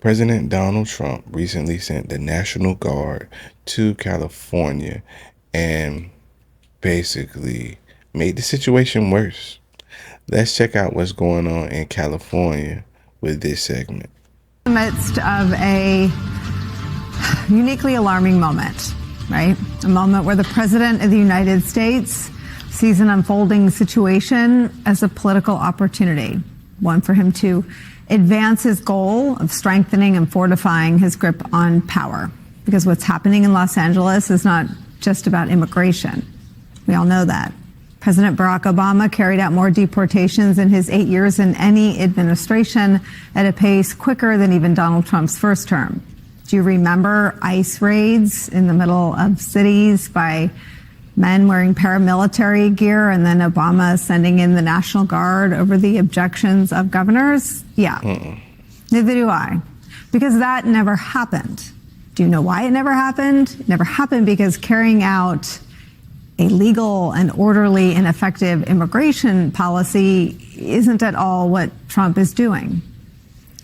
President Donald Trump recently sent the National Guard to California and basically made the situation worse. Let's check out what's going on in California with this segment. In the midst of a uniquely alarming moment, right? A moment where the President of the United States sees an unfolding situation as a political opportunity, one for him to advance his goal of strengthening and fortifying his grip on power. Because what's happening in Los Angeles is not just about immigration. We all know that. President Barack Obama carried out more deportations in his 8 years in any administration at a pace quicker than even Donald Trump's first term. Do you remember ICE raids in the middle of cities by men wearing paramilitary gear and then Obama sending in the National Guard over the objections of governors? Yeah. Neither do I. Because that never happened. Do you know why it never happened? It never happened because carrying out a legal and orderly and effective immigration policy isn't at all what Trump is doing.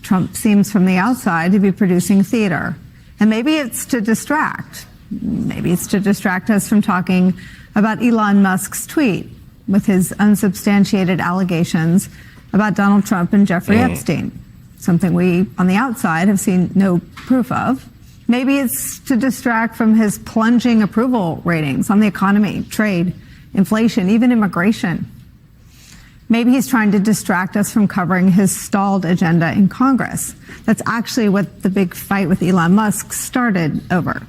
Trump seems from the outside to be producing theater. And maybe it's to distract. Maybe it's to distract us from talking about Elon Musk's tweet with his unsubstantiated allegations about Donald Trump and Jeffrey Epstein, something we on the outside have seen no proof of. Maybe it's to distract from his plunging approval ratings on the economy, trade, inflation, even immigration. Maybe he's trying to distract us from covering his stalled agenda in Congress. That's actually what the big fight with Elon Musk started over.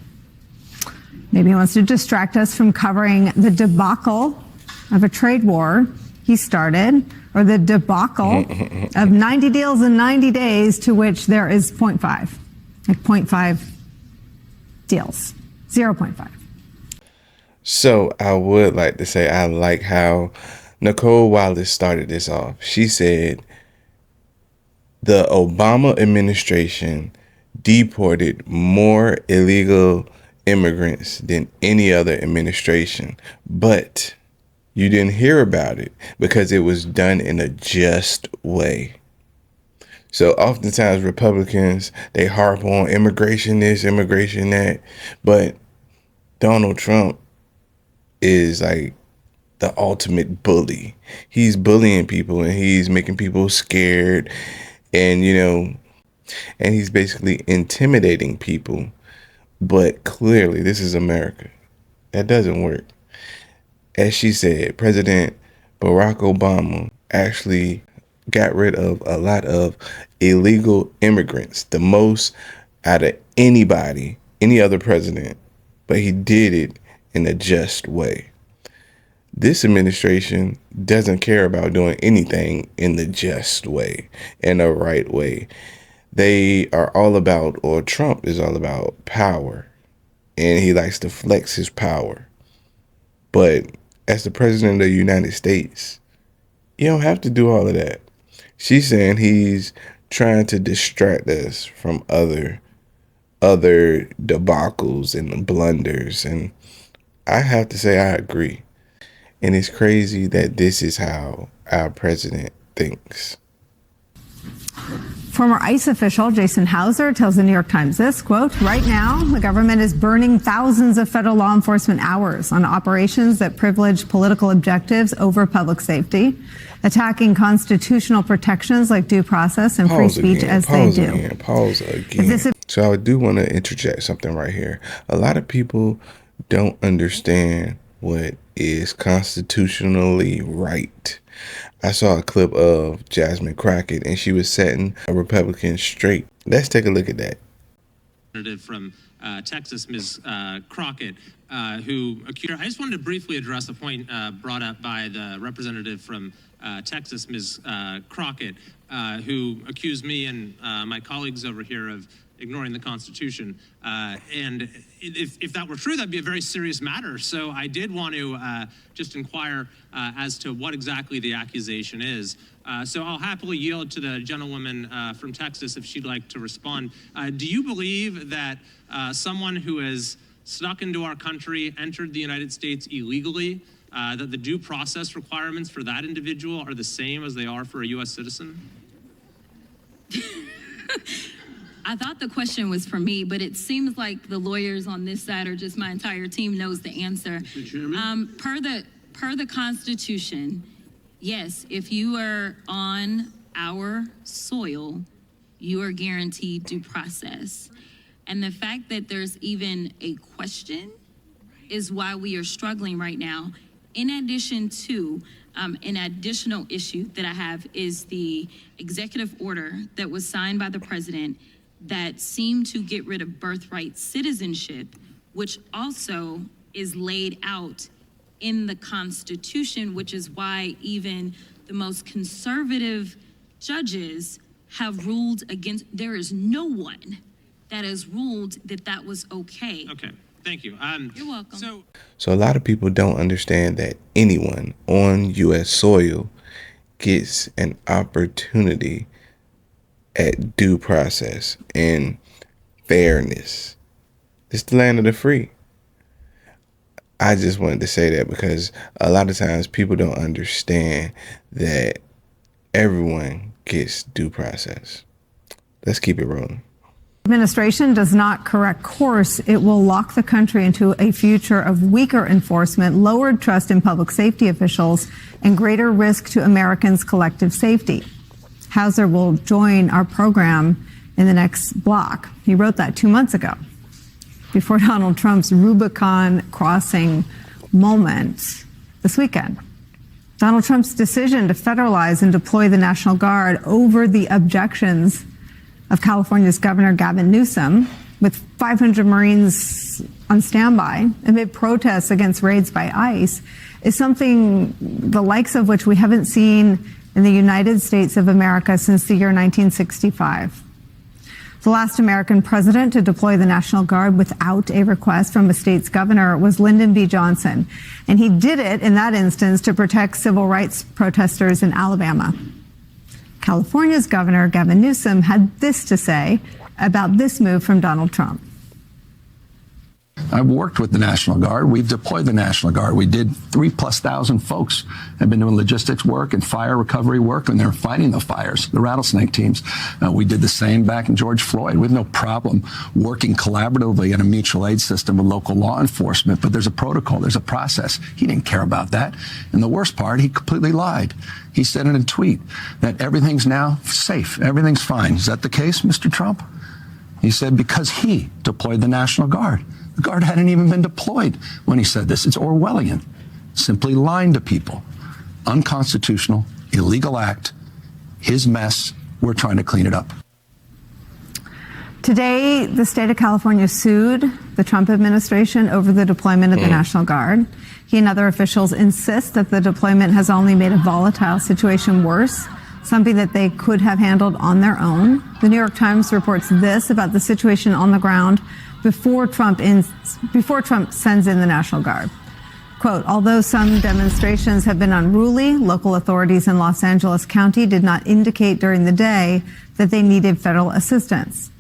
Maybe he wants to distract us from covering the debacle of a trade war he started, or the debacle of 90 deals in 90 days to which there is 0.5, like 0.5 deals, 0.5. So I would like to say I like how Nicolle Wallace started this off. She said the Obama administration deported more illegal immigrants than any other administration, but you didn't hear about it because it was done in a just way. So oftentimes Republicans, they harp on immigration this, immigration that, but Donald Trump is like the ultimate bully. He's bullying people and he's making people scared and, and he's basically intimidating people. But clearly this is America. That doesn't work. As she said, President Barack Obama actually got rid of a lot of illegal immigrants, the most out of anybody, any other president, but he did it in a just way. This administration doesn't care about doing anything in the just way, in the right way. They are all about, or Trump is all about power, and he likes to flex his power. But as the president of the United States, you don't have to do all of that. She's saying he's trying to distract us from other debacles and blunders. And I have to say I agree. And it's crazy that this is how our president thinks. Former ICE official Jason Hauser tells the New York Times this, quote, "Right now, the government is burning thousands of federal law enforcement hours on operations that privilege political objectives over public safety, attacking constitutional protections like due process and free speech as they do." Pause again. So I do want to interject something right here. A lot of people don't understand what is constitutionally right. I saw a clip of Jasmine Crockett, and she was setting a Republican straight. Let's take a look at that. From Texas, Ms. Crockett, who accused. I just wanted to briefly address a point brought up by the representative from Texas, Ms. Crockett, who accused me and my colleagues over here of ignoring the Constitution. And if that were true, that'd be a very serious matter. So I did want to just inquire as to what exactly the accusation is. So I'll happily yield to the gentlewoman from Texas if she'd like to respond. Do you believe that someone who has snuck into our country, entered the United States illegally, that the due process requirements for that individual are the same as they are for a U.S. citizen? I thought the question was for me, but it seems like the lawyers on this side or just my entire team knows the answer. Mr. Chairman? Per the Constitution, yes, if you are on our soil, you are guaranteed due process. And the fact that there's even a question is why we are struggling right now. In addition to, an additional issue that I have is the executive order that was signed by the president that seemed to get rid of birthright citizenship, which also is laid out in the Constitution, which is why even the most conservative judges have ruled against. There is no one that has ruled that that was okay. Okay, thank you. You're welcome. So a lot of people don't understand that anyone on U.S. soil gets an opportunity at due process and fairness. It's the land of the free. I just wanted to say that because a lot of times people don't understand that everyone gets due process. Let's keep it rolling. Administration does not correct course, it will lock the country into a future of weaker enforcement, lowered trust in public safety officials, and greater risk to Americans' collective safety. Hauser will join our program in the next block. He wrote that 2 months ago, before Donald Trump's Rubicon crossing moment this weekend. Donald Trump's decision to federalize and deploy the National Guard over the objections of California's Governor Gavin Newsom, with 500 Marines on standby amid protests against raids by ICE, is something the likes of which we haven't seen in the United States of America since the year 1965. The last American president to deploy the National Guard without a request from a state's governor was Lyndon B. Johnson, and he did it in that instance to protect civil rights protesters in Alabama. California's Governor Gavin Newsom had this to say about this move from Donald Trump. I've worked with the National Guard. We've deployed the National Guard. We did 3,000+ folks have been doing logistics work and fire recovery work, and they're fighting the fires, the rattlesnake teams. We did the same back in George Floyd. We have no problem working collaboratively in a mutual aid system with local law enforcement, but there's a protocol, there's a process. He didn't care about that. And the worst part, he completely lied. He said in a tweet that everything's now safe, everything's fine. Is that the case, Mr. Trump? He said because he deployed the National Guard. The Guard hadn't even been deployed when he said this. It's Orwellian, simply lying to people. Unconstitutional, illegal act, his mess. We're trying to clean it up. Today, the state of California sued the Trump administration over the deployment of the National Guard. He and other officials insist that the deployment has only made a volatile situation worse, something that they could have handled on their own. The New York Times reports this about the situation on the ground before Trump sends in the National Guard. Quote, although some demonstrations have been unruly, local authorities in Los Angeles County did not indicate during the day that they needed federal assistance.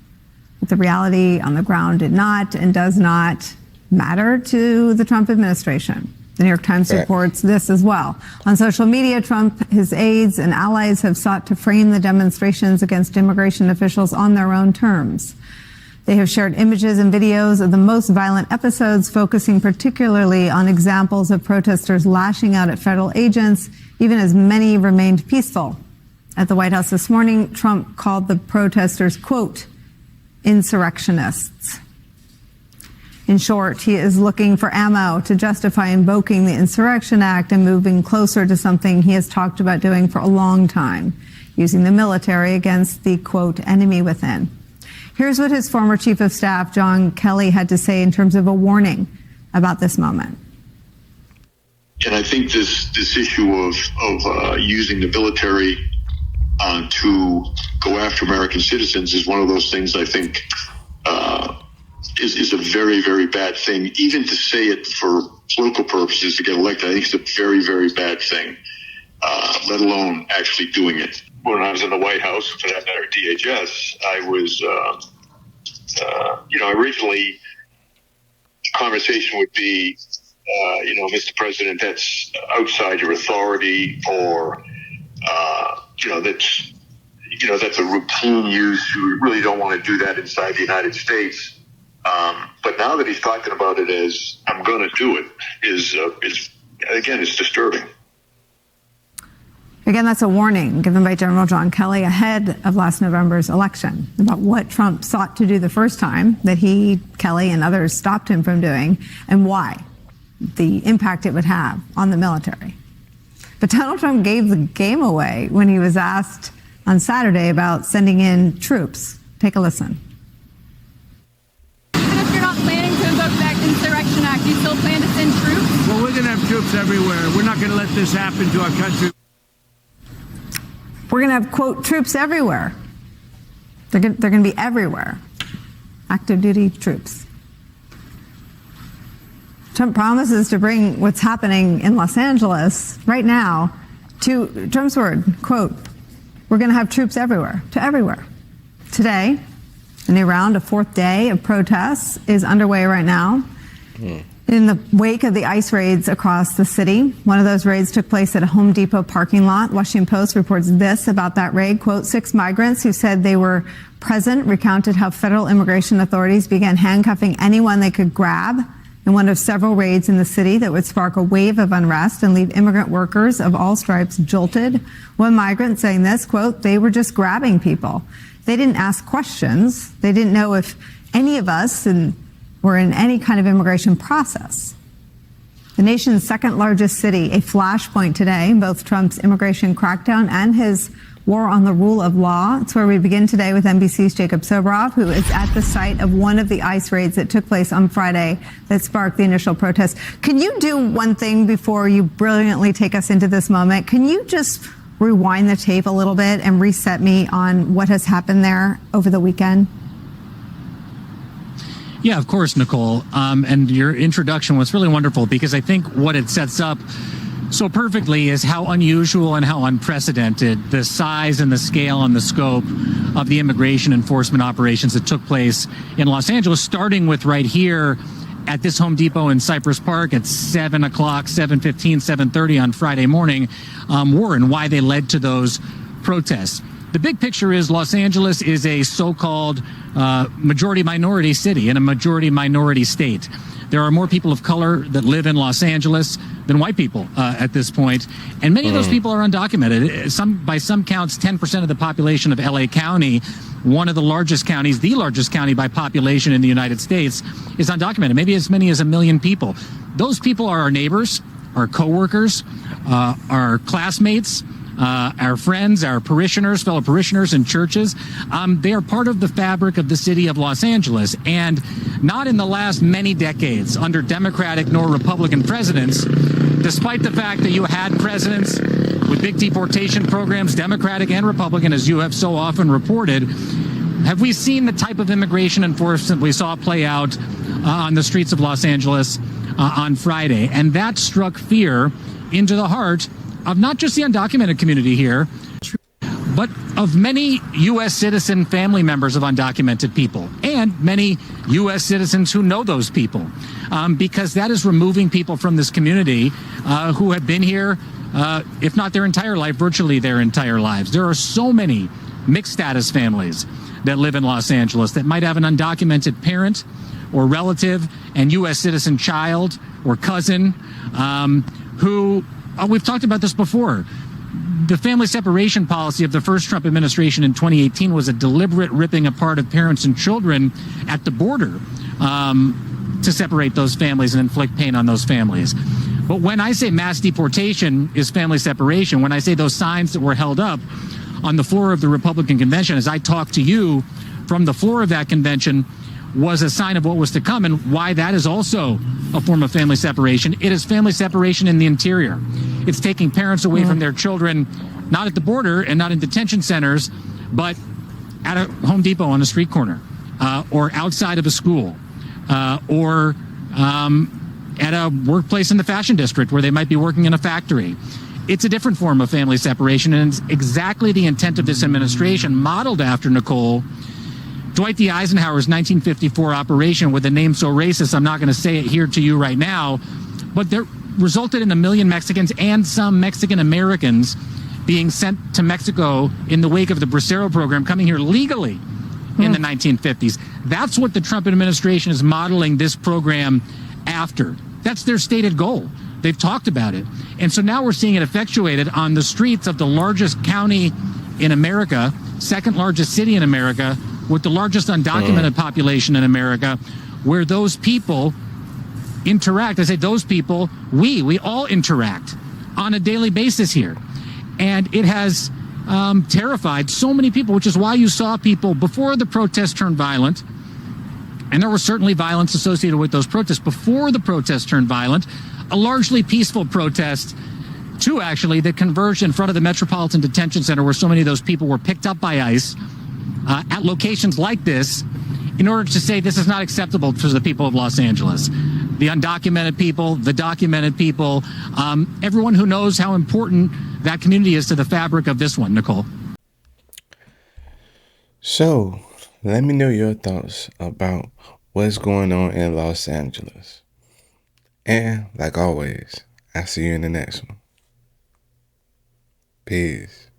But the reality on the ground did not and does not matter to the Trump administration. The New York Times reports this as well. On social media, Trump, his aides, and allies have sought to frame the demonstrations against immigration officials on their own terms. They have shared images and videos of the most violent episodes, focusing particularly on examples of protesters lashing out at federal agents, even as many remained peaceful. At the White House this morning, Trump called the protesters, quote, insurrectionists. In short, he is looking for ammo to justify invoking the Insurrection Act and moving closer to something he has talked about doing for a long time, using the military against the, quote, enemy within. Here's what his former chief of staff, John Kelly, had to say in terms of a warning about this moment. And I think this issue of using the military to go after American citizens is one of those things I think is a very, very bad thing. Even to say it for political purposes to get elected, I think it's a very, very bad thing, let alone actually doing it. When I was in the White House, for that matter, DHS, I was, originally the conversation would be, Mr. President, that's outside your authority, or, that's that's a routine use. We really don't want to do that inside the United States. But now that he's talking about it as I'm going to do it is again, it's disturbing. Again, that's a warning given by General John Kelly ahead of last November's election about what Trump sought to do the first time that he, Kelly, and others stopped him from doing, and why, the impact it would have on the military. But Donald Trump gave the game away when he was asked on Saturday about sending in troops. Take a listen. Even if you're not planning to invoke that Insurrection Act, you still plan to send troops? Well, we're going to have troops everywhere. We're not going to let this happen to our country. We're going to have, quote, troops everywhere. They're going to be everywhere. Active duty troops. Trump promises to bring what's happening in Los Angeles right now to Trump's word, quote, we're going to have troops everywhere, to everywhere. Today, a new round, a fourth day of protests is underway right now. In the wake of the ICE raids across the city, one of those raids took place at a Home Depot parking lot. Washington Post reports this about that raid, quote, 6 migrants who said they were present recounted how federal immigration authorities began handcuffing anyone they could grab in one of several raids in the city that would spark a wave of unrest and leave immigrant workers of all stripes jolted. One migrant saying this, quote, they were just grabbing people. They didn't ask questions. They didn't know if any of us were in any kind of immigration process. The nation's second largest city, a flashpoint today in both Trump's immigration crackdown and his war on the rule of law. It's where we begin today with NBC's Jacob Soboroff, who is at the site of one of the ICE raids that took place on Friday that sparked the initial protests. Can you do one thing before you brilliantly take us into this moment? Can you just rewind the tape a little bit and reset me on what has happened there over the weekend? Yeah, of course, Nicolle. And your introduction was really wonderful because I think what it sets up so perfectly is how unusual and how unprecedented the size and the scale and the scope of the immigration enforcement operations that took place in Los Angeles, starting with right here at this Home Depot in Cypress Park at 7 o'clock, 7:15, 7:30 on Friday morning, were and why they led to those protests. The big picture is Los Angeles is a so-called majority minority city and a majority minority state. There are more people of color that live in Los Angeles than white people at this point, and many of those people are undocumented. By some counts, 10% of the population of LA County, one of the largest counties, the largest county by population in the United States, is undocumented. Maybe as many as 1 million people. Those people are our neighbors, our coworkers, our classmates, our friends, our parishioners, fellow parishioners in churches. They are part of the fabric of the city of Los Angeles. And not in the last many decades under Democratic nor Republican presidents, despite the fact that you had presidents with big deportation programs, Democratic and Republican, as you have so often reported, have we seen the type of immigration enforcement we saw play out on the streets of Los Angeles on Friday. And that struck fear into the heart of not just the undocumented community here, but of many U.S. citizen family members of undocumented people and many U.S. citizens who know those people, because that is removing people from this community who have been here, if not their entire life, virtually their entire lives. There are so many mixed status families that live in Los Angeles that might have an undocumented parent or relative and U.S. citizen child or cousin who, we've talked about this before. The family separation policy of the first Trump administration in 2018 was a deliberate ripping apart of parents and children at the border to separate those families and inflict pain on those families. But when I say mass deportation is family separation, when I say those signs that were held up on the floor of the Republican convention, as I talked to you from the floor of that convention, was a sign of what was to come and why that is also a form of family separation. It is family separation in the interior. It's taking parents away from their children, not at the border and not in detention centers, but at a Home Depot on a street corner, or outside of a school, or at a workplace in the fashion district where they might be working in a factory. It's a different form of family separation, and it's exactly the intent of this administration, modeled after, Nicolle, Dwight D. Eisenhower's 1954 operation with a name so racist, I'm not going to say it here to you right now, but there resulted in 1 million Mexicans and some Mexican Americans being sent to Mexico in the wake of the Bracero program, coming here legally in the 1950s. That's what the Trump administration is modeling this program after. That's their stated goal. They've talked about it. And so now we're seeing it effectuated on the streets of the largest county in America, second largest city in America, with the largest undocumented population in America, where those people interact. I say those people, we all interact on a daily basis here. And it has terrified so many people, which is why you saw people before the protests turned violent, and there was certainly violence associated with those protests. Before the protests turned violent, a largely peaceful protest, to actually that converged in front of the Metropolitan Detention Center, where so many of those people were picked up by ICE at locations like this, in order to say this is not acceptable to the people of Los Angeles. The undocumented people, the documented people, everyone who knows how important that community is to the fabric of this one, Nicolle. So, let me know your thoughts about what's going on in Los Angeles. And, like always, I'll see you in the next one. Peace.